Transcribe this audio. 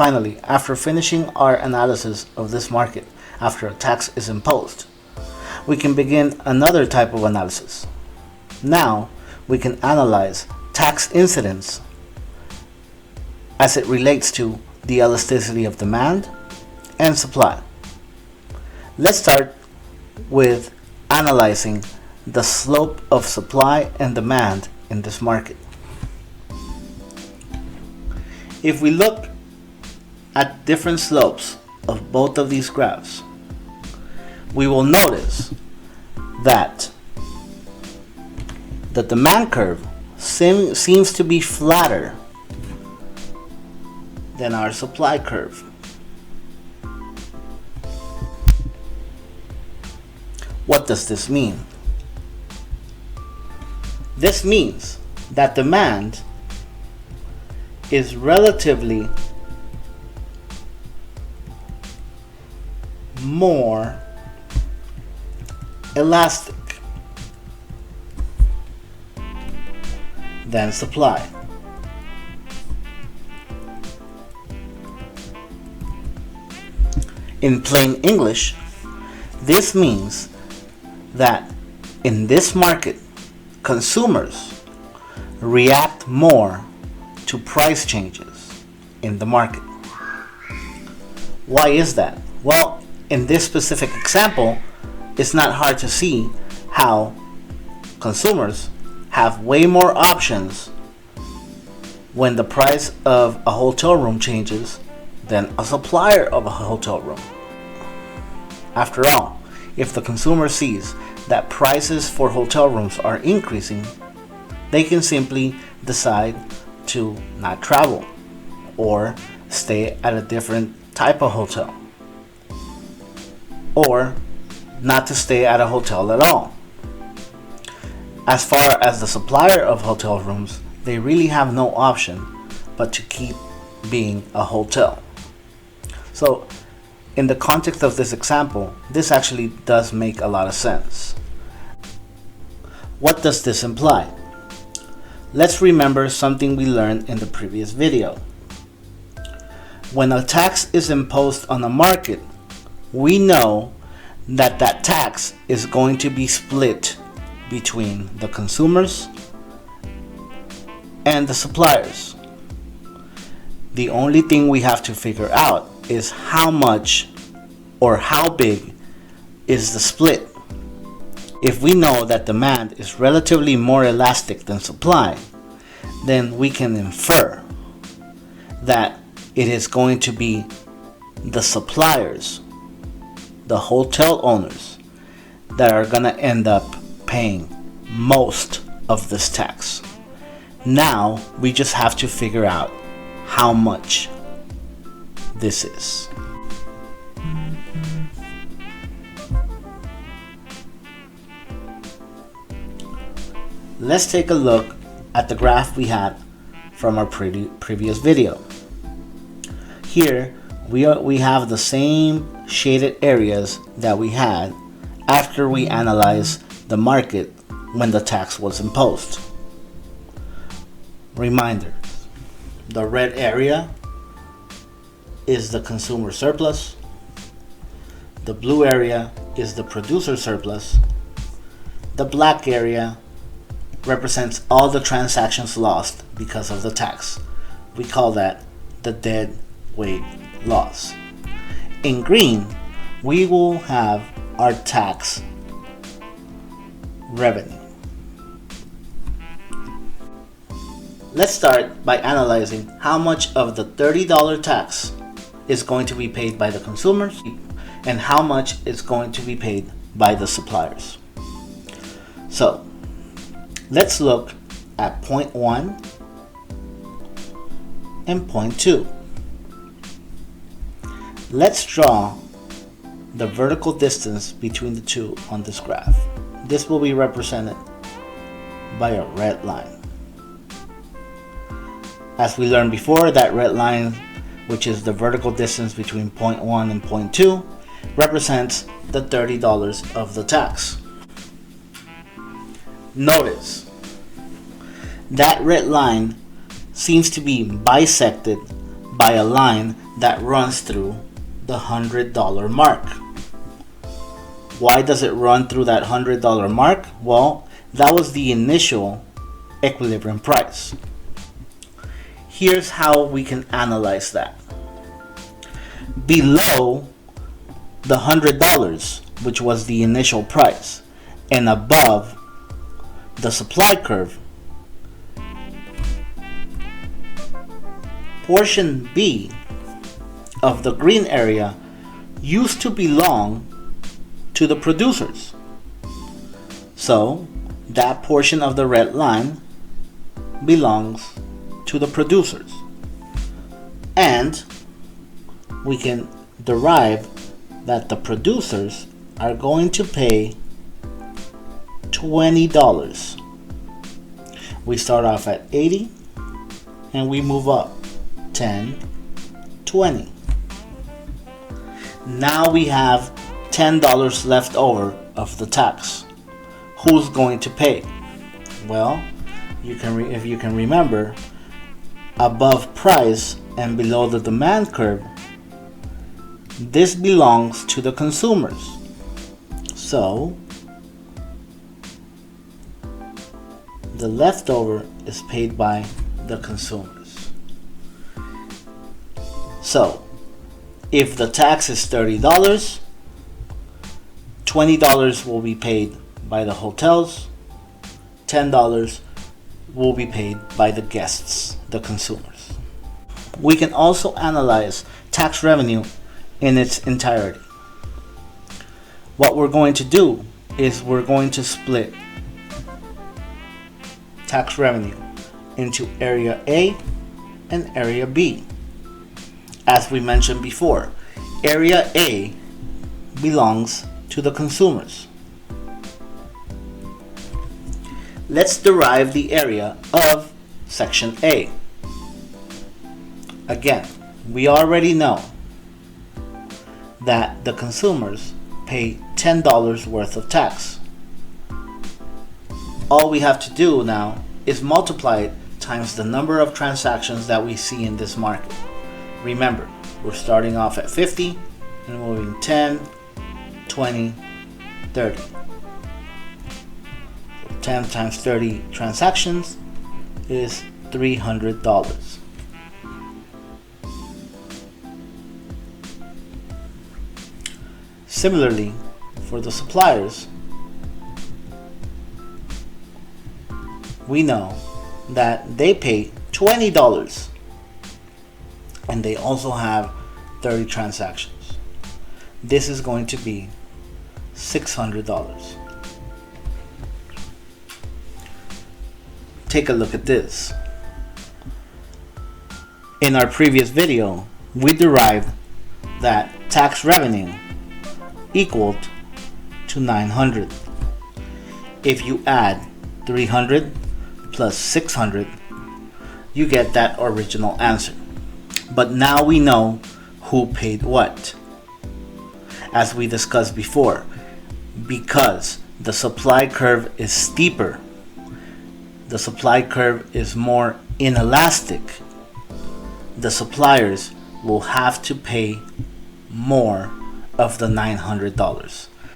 Finally, after finishing our analysis of this market after a tax is imposed, we can begin another type of analysis. Now, we can analyze tax incidence as it relates to the elasticity of demand and supply. Let's start with analyzing the slope of supply and demand in this market. If we look at different slopes of both of these graphs, we will notice that the demand curve seems to be flatter than our supply curve. What does this mean? This means that demand is relatively more elastic than supply. In plain English, this means that in this market, consumers react more to price changes in the market. Why is that? Well, in this specific example, it's not hard to see how consumers have way more options when the price of a hotel room changes than a supplier of a hotel room. After all, if the consumer sees that prices for hotel rooms are increasing, they can simply decide to not travel or stay at a different type of hotel, or not to stay at a hotel at all. As far as the supplier of hotel rooms, they really have no option but to keep being a hotel. So in the context of this example, this actually does make a lot of sense. What does this imply? Let's remember something we learned in the previous video. When a tax is imposed on a market, we know that that tax is going to be split between the consumers and the suppliers. The only thing we have to figure out is how much or how big is the split. If we know that demand is relatively more elastic than supply, then we can infer that it is going to be the suppliers, the hotel owners, that are going to end up paying most of this tax. Now we just have to figure out how much this is. Let's take a look at the graph we had from our previous video. Here we have the same shaded areas that we had after we analyzed the market when the tax was imposed. Reminder, the red area is the consumer surplus, the blue area is the producer surplus, the black area represents all the transactions lost because of the tax. We call that the dead weight loss. In green, we will have our tax revenue. Let's start by analyzing how much of the $30 tax is going to be paid by the consumers and how much is going to be paid by the suppliers. So let's look at point 1 and point 2. Let's draw the vertical distance between the two on this graph. This will be represented by a red line. As we learned before, that red line, which is the vertical distance between point 1 and point 2, represents the $30 of the tax. Notice that red line seems to be bisected by a line that runs through the $100 mark. Why does it run through that $100 mark? Well, that was the initial equilibrium price. Here's how we can analyze that. Below the $100, which was the initial price, and above the supply curve, portion B of the green area used to belong to the producers. So that portion of the red line belongs to the producers. And we can derive that the producers are going to pay $20. We start off at 80 and we move up 10, 20. Now we have $10 left over of the tax. Who's going to pay? Well, if you can remember, above price and below the demand curve, this belongs to the consumers. So the leftover is paid by the consumers. So if the tax is $30, $20 will be paid by the hotels, $10 will be paid by the guests, the consumers. We can also analyze tax revenue in its entirety. What we're going to do is we're going to split tax revenue into area A and area B. As we mentioned before, area A belongs to the consumers. Let's derive the area of section A. Again, we already know that the consumers pay $10 worth of tax. All we have to do now is multiply it times the number of transactions that we see in this market. Remember, we're starting off at 50 and moving 10, 20, 30. 10 times 30 transactions is $300. Similarly, for the suppliers, we know that they pay $20 and they also have 30 transactions. This is going to be $600. Take a look at this. In our previous video, we derived that tax revenue equaled to 900. If you add 300 plus 600, you get that original answer. But now we know who paid what. As we discussed before, because the supply curve is steeper, the supply curve is more inelastic, the suppliers will have to pay more of the $900.